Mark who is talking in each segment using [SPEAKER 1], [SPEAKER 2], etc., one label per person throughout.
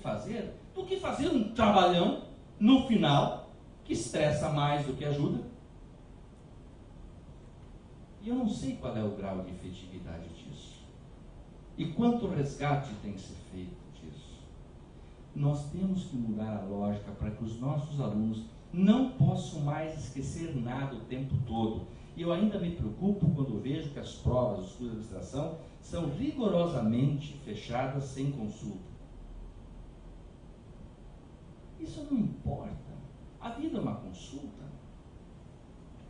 [SPEAKER 1] fazer do que fazer um trabalhão no final que estressa mais do que ajuda. E eu não sei qual é o grau de efetividade disso. E quanto resgate tem que ser feito disso. Nós temos que mudar a lógica para que os nossos alunos não possam mais esquecer nada o tempo todo. E eu ainda me preocupo quando vejo que as provas dos cursos de administração são rigorosamente fechadas sem consulta. Isso não importa. A vida é uma consulta.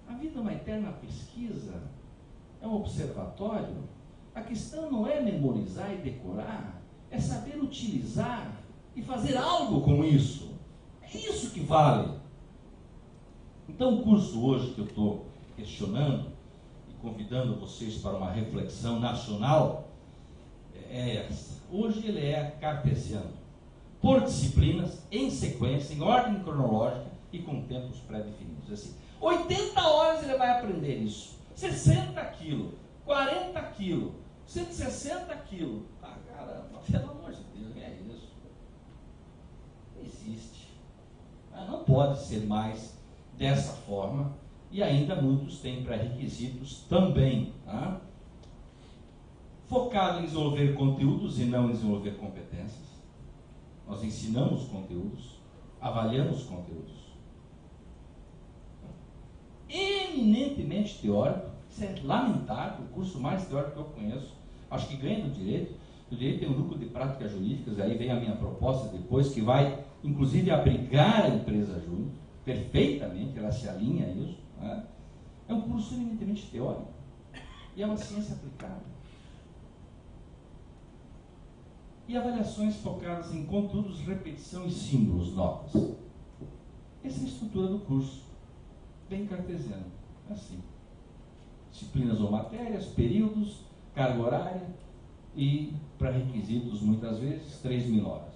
[SPEAKER 1] A vida é uma eterna pesquisa. É um observatório. A questão não é memorizar e decorar, é saber utilizar e fazer algo com isso. É isso que vale. Então o curso hoje que eu estou questionando e convidando vocês para uma reflexão nacional é essa. Hoje ele é cartesiano, por disciplinas, em sequência, em ordem cronológica e com tempos pré-definidos. Assim, 80 horas ele vai aprender isso. 60 quilos, 40 quilos, 160 quilos. Ah, caramba, pelo amor de Deus, é isso. Não existe. Não pode ser mais dessa forma. E ainda muitos têm pré-requisitos também. Tá? Focado em desenvolver conteúdos e não em desenvolver competências. Nós ensinamos conteúdos, avaliamos conteúdos. Eminentemente teórico, isso é lamentável, o curso mais teórico que eu conheço, acho que ganha do direito. O direito tem um núcleo de práticas jurídicas, aí vem a minha proposta depois, que vai inclusive abrigar a empresa júnior, perfeitamente, ela se alinha a isso. Né? É um curso eminentemente teórico, e é uma ciência aplicada. E avaliações focadas em conteúdos, repetição e símbolos, notas. Essa é a estrutura do curso. Bem cartesiano, assim. Disciplinas ou matérias, períodos, carga horária e pré-requisitos, muitas vezes, 3.000 horas.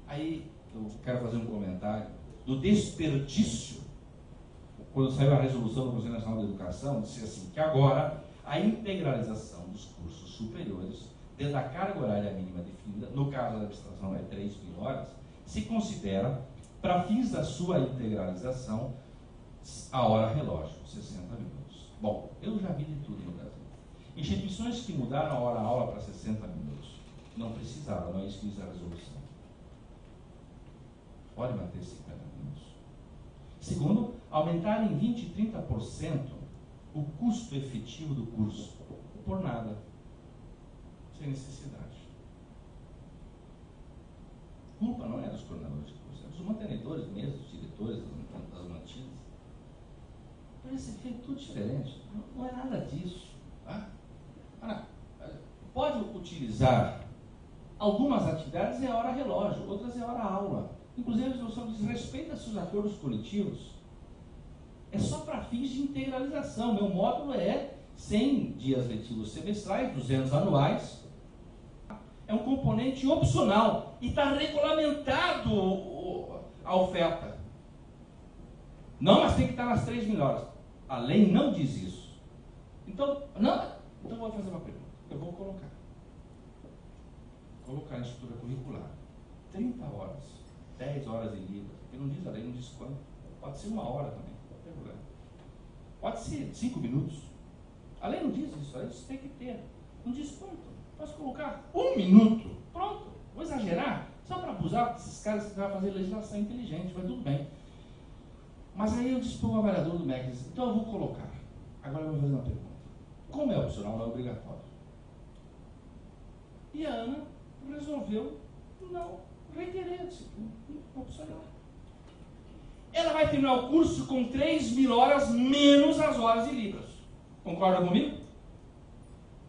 [SPEAKER 1] Aí eu quero fazer um comentário do desperdício. Quando saiu a resolução do Conselho Nacional da Educação, disse assim, que agora a integralização dos cursos superiores, desde a carga horária mínima definida, no caso da administração é 3.000 horas, se considera, para fins da sua integralização, a hora relógio, 60 minutos. Bom, eu já vi de tudo no Brasil. Instituições que mudaram a hora aula para 60 minutos. Não precisava, não é isso que diz a resolução. Pode manter 50 minutos. Segundo, aumentar em 20% e 30% o custo efetivo do curso. Por nada. Sem necessidade. Culpa não é dos coordenadores de curso, é dos mantenedores mesmo, dos diretores, das mantidas. Poderia ser feito tudo diferente. Não é nada disso. Tá? Pode utilizar algumas atividades é hora relógio, outras é hora aula. Inclusive a resolução diz respeito a seus acordos coletivos. É só para fins de integralização. Meu módulo é 100 dias letivos semestrais, 200 anuais. É um componente opcional e está regulamentado a oferta. Não, mas tem que estar nas 3.000 horas. A lei não diz isso. Então eu vou fazer uma pergunta. Eu vou colocar a estrutura curricular. 30 horas, 10 horas em livro. Porque não diz a lei, não diz quanto. Pode ser 1 hora também, não tem problema. Pode ser 5 minutos. A lei não diz isso, a lei diz que tem que ter. Não diz quanto. Posso colocar 1 minuto. Pronto. Vou exagerar. Só para abusar desses caras que vão fazer legislação inteligente, vai tudo bem. Mas aí eu disse para o avaliador do MEC, então eu vou colocar. Agora eu vou fazer uma pergunta. Como é opcional, não é obrigatório. E a Ana resolveu não requerer a disciplina. Opcional. Ela vai terminar o curso com 3.000 horas menos as horas de Libras. Concorda comigo?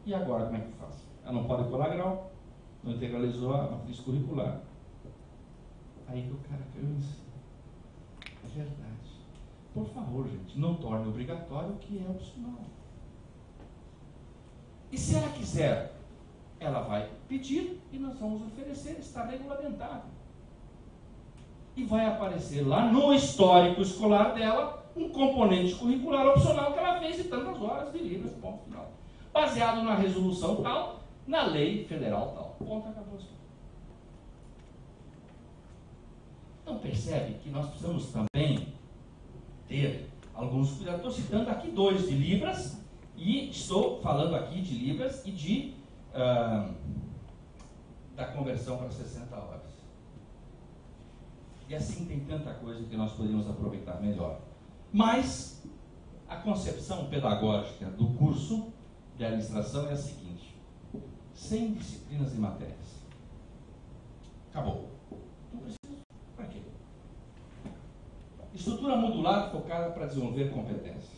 [SPEAKER 1] E agora como é que faz? Ela não pode colar grau, não integralizou a matriz curricular. Aí que o cara caiu em si. É verdade. Por favor, gente, não torne obrigatório o que é opcional. E se ela quiser, ela vai pedir e nós vamos oferecer, está regulamentado. E vai aparecer lá no histórico escolar dela um componente curricular opcional que ela fez de tantas horas de Libras, ponto final. Baseado na resolução tal, na lei federal tal. Ponto, acabou. Então percebe que nós precisamos também ter alguns cuidados. Estou citando aqui 2 de libras, e estou falando aqui de libras e de da conversão para 60 horas. E assim tem tanta coisa que nós poderíamos aproveitar melhor. Mas a concepção pedagógica do curso de administração é a seguinte: 100 disciplinas e matérias. Acabou. Não preciso. Para quê? Estrutura modular focada para desenvolver competências.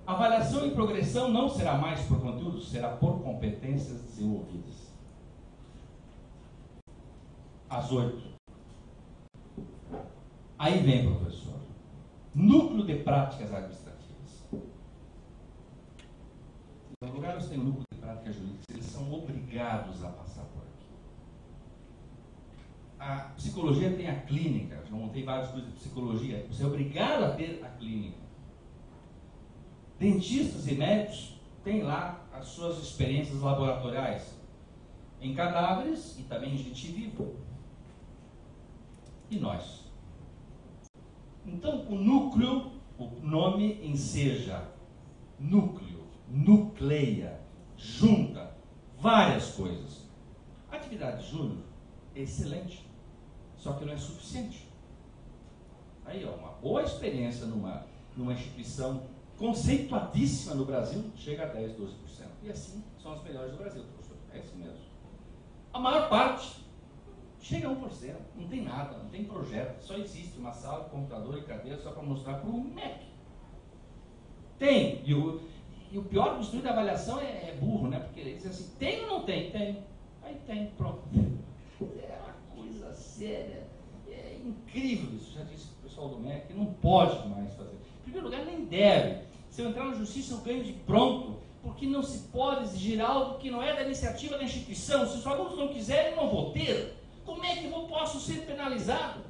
[SPEAKER 1] Avaliação e progressão não será mais por conteúdo, será por competências desenvolvidas. Às 8. Aí vem, professor, núcleo de práticas administrativas. Em lugares tem o núcleo de práticas jurídicas, eles são obrigados a passar por aqui. A psicologia tem a clínica, já montei vários cursos de psicologia, você é obrigado a ter a clínica. Dentistas e médicos têm lá as suas experiências laboratoriais em cadáveres e também em gente viva. E nós? Então, o núcleo, o nome enseja núcleo, nucleia, junta várias coisas. A atividade júnior é excelente, só que não é suficiente. Aí, ó, uma boa experiência numa instituição conceituadíssima no Brasil, chega a 10, 12%. E assim são as melhores do Brasil, professor. É isso mesmo. A maior parte chega a 1%. Não tem nada, não tem projeto. Só existe uma sala, computador e cadeira só para mostrar para o MEC. Tem. E o pior do estudo da avaliação é burro, né? Porque ele diz assim, tem ou não tem? Tem. Aí tem, pronto. É uma coisa séria. É incrível isso. Já disse o pessoal do MEC que não pode mais fazer. Em primeiro lugar, nem deve. Se eu entrar na justiça, eu ganho de pronto, porque não se pode exigir algo que não é da iniciativa da instituição. Se os alunos não quiserem, eu não vou ter. Como é que eu posso ser penalizado?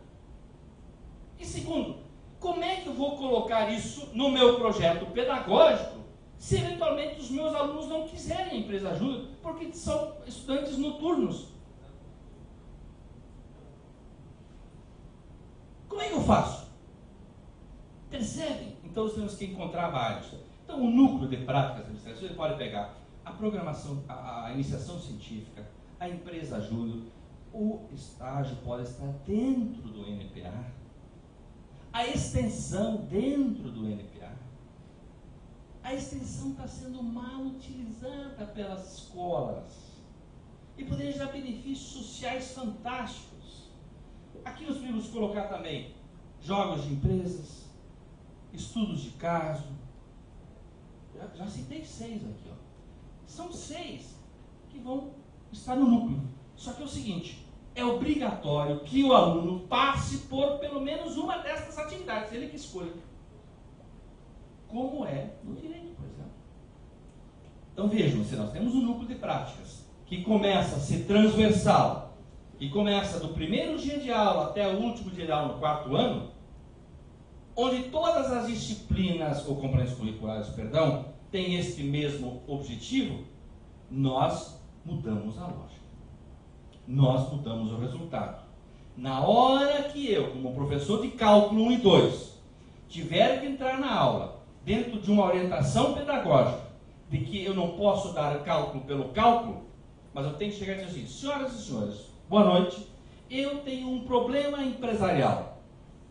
[SPEAKER 1] E segundo, como é que eu vou colocar isso no meu projeto pedagógico se eventualmente os meus alunos não quiserem a empresa júnior, porque são estudantes noturnos? Como é que eu faço? Percebe? Então, nós temos que encontrar vários. Então, o núcleo de práticas administrativas, ele pode pegar a programação, a iniciação científica, a empresa júnior, o estágio pode estar dentro do NPA, a extensão dentro do NPA. A extensão está sendo mal utilizada pelas escolas e poderia gerar benefícios sociais fantásticos. Aqui nós podemos colocar também jogos de empresas, estudos de caso. Já citei 6 aqui, ó. São 6 que vão estar no núcleo. Só que é o seguinte, é obrigatório que o aluno passe por pelo menos uma dessas atividades, ele que escolha. Como é no direito, por exemplo. Então vejam, se nós temos um núcleo de práticas que começa a ser transversal, que começa do primeiro dia de aula até o último dia de aula no 4º ano, onde todas as disciplinas ou componentes curriculares, têm este mesmo objetivo, nós mudamos a lógica. Nós mudamos o resultado. Na hora que eu, como professor de cálculo 1 e 2, tiver que entrar na aula dentro de uma orientação pedagógica de que eu não posso dar cálculo pelo cálculo, mas eu tenho que chegar e dizer assim, senhoras e senhores, boa noite, eu tenho um problema empresarial,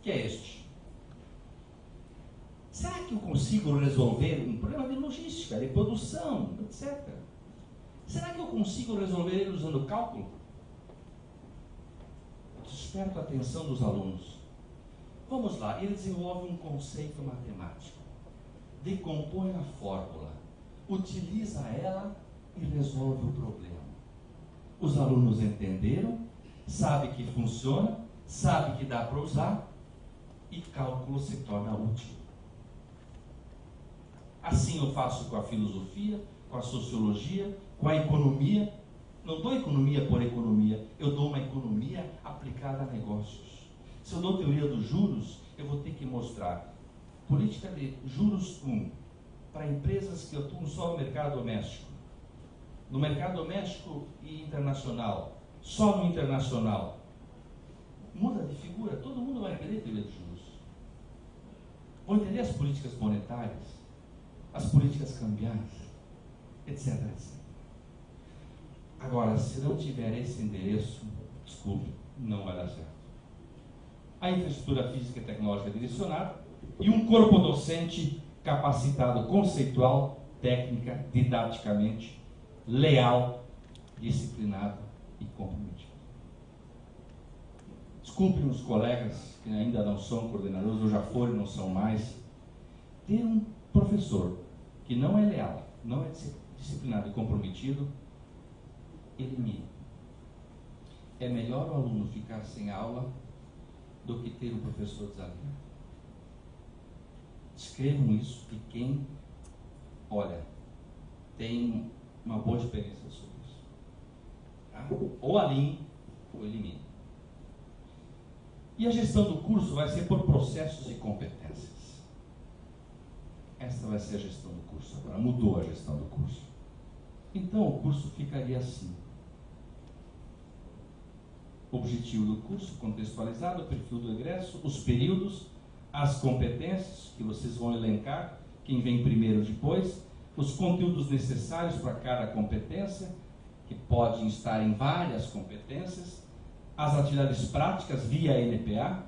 [SPEAKER 1] que é este. Será que eu consigo resolver um problema de logística, de produção, etc.? Será que eu consigo resolver ele usando cálculo? Desperto a atenção dos alunos. Vamos lá, ele desenvolve um conceito matemático, decompõe a fórmula, utiliza ela e resolve o problema. Os alunos entenderam, sabem que funciona, sabem que dá para usar e cálculo se torna útil. Assim eu faço com a filosofia, com a sociologia, com a economia. Não dou economia por economia, eu dou uma economia aplicada a negócios. Se eu dou teoria dos juros, eu vou ter que mostrar política de juros 1 para empresas que atuam só no mercado doméstico. No mercado doméstico e internacional, só no internacional. Muda de figura, todo mundo vai querer teoria de juros. Vão entender as políticas monetárias, as políticas cambiais, etc, etc. Agora, se não tiver esse endereço, desculpe, não vai dar certo. A infraestrutura física e tecnológica direcionada e um corpo docente capacitado conceitual, técnica, didaticamente, leal, disciplinado e comprometido. Desculpem os colegas que ainda não são coordenadores, ou já foram e não são mais. Ter um professor que não é leal, não é disciplinado e comprometido, elimine. É melhor o aluno ficar sem aula do que ter um professor desalinhado. Escrevam isso e quem, olha, tem uma boa experiência sobre isso. Tá? Ou alinhe ou elimine. E a gestão do curso vai ser por processos e competências. Essa vai ser a gestão do curso agora. Mudou a gestão do curso. Então o curso ficaria assim. Objetivo do curso contextualizado, o perfil do egresso, os períodos, as competências que vocês vão elencar, quem vem primeiro depois, os conteúdos necessários para cada competência, que podem estar em várias competências, as atividades práticas via NPA,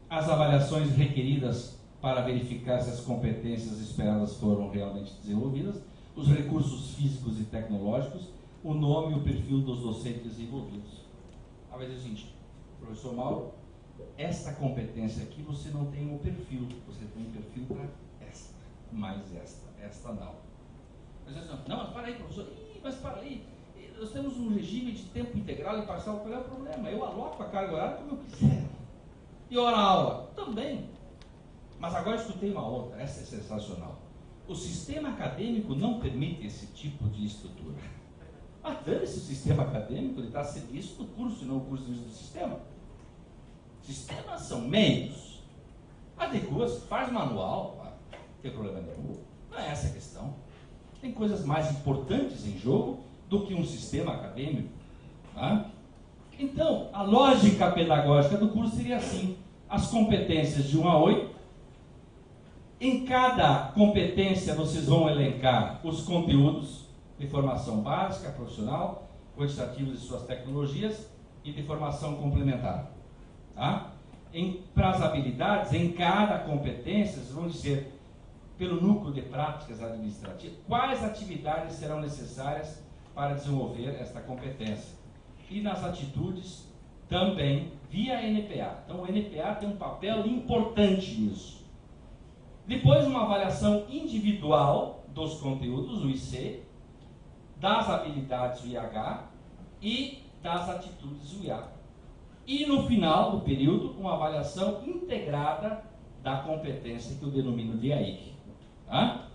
[SPEAKER 1] as avaliações requeridas para verificar se as competências esperadas foram realmente desenvolvidas, os recursos físicos e tecnológicos, o nome e o perfil dos docentes envolvidos. A vez é o seguinte, professor Mauro, esta competência aqui você não tem um perfil, você tem um perfil para esta, mais esta não. Mas para aí, professor, mas para aí, nós temos um regime de tempo integral e parcial, qual é o problema? Eu aloco a carga horária como eu quiser. E hora aula? Também. Mas agora escutei uma outra, essa é sensacional. O sistema acadêmico não permite esse tipo de estrutura. Ah, dane-se o sistema acadêmico, ele está a serviço do curso e não o curso do sistema. Sistemas são meios. Adequa-se, faz manual, não tem problema nenhum. Não é essa a questão. Tem coisas mais importantes em jogo do que um sistema acadêmico. Tá? Então, a lógica pedagógica do curso seria assim. As competências de 1 a 8. Em cada competência vocês vão elencar os conteúdos de formação básica, profissional, quantitativos de suas tecnologias e de formação complementar. Tá? Para as habilidades, em cada competência, vocês vão dizer, pelo núcleo de práticas administrativas, quais atividades serão necessárias para desenvolver esta competência. E nas atitudes, também via NPA. Então, o NPA tem um papel importante nisso. Depois, uma avaliação individual dos conteúdos, o IC, das habilidades, o IH, e das atitudes, o IA. E no final do período, uma avaliação integrada da competência que eu denomino de AIC. Tá?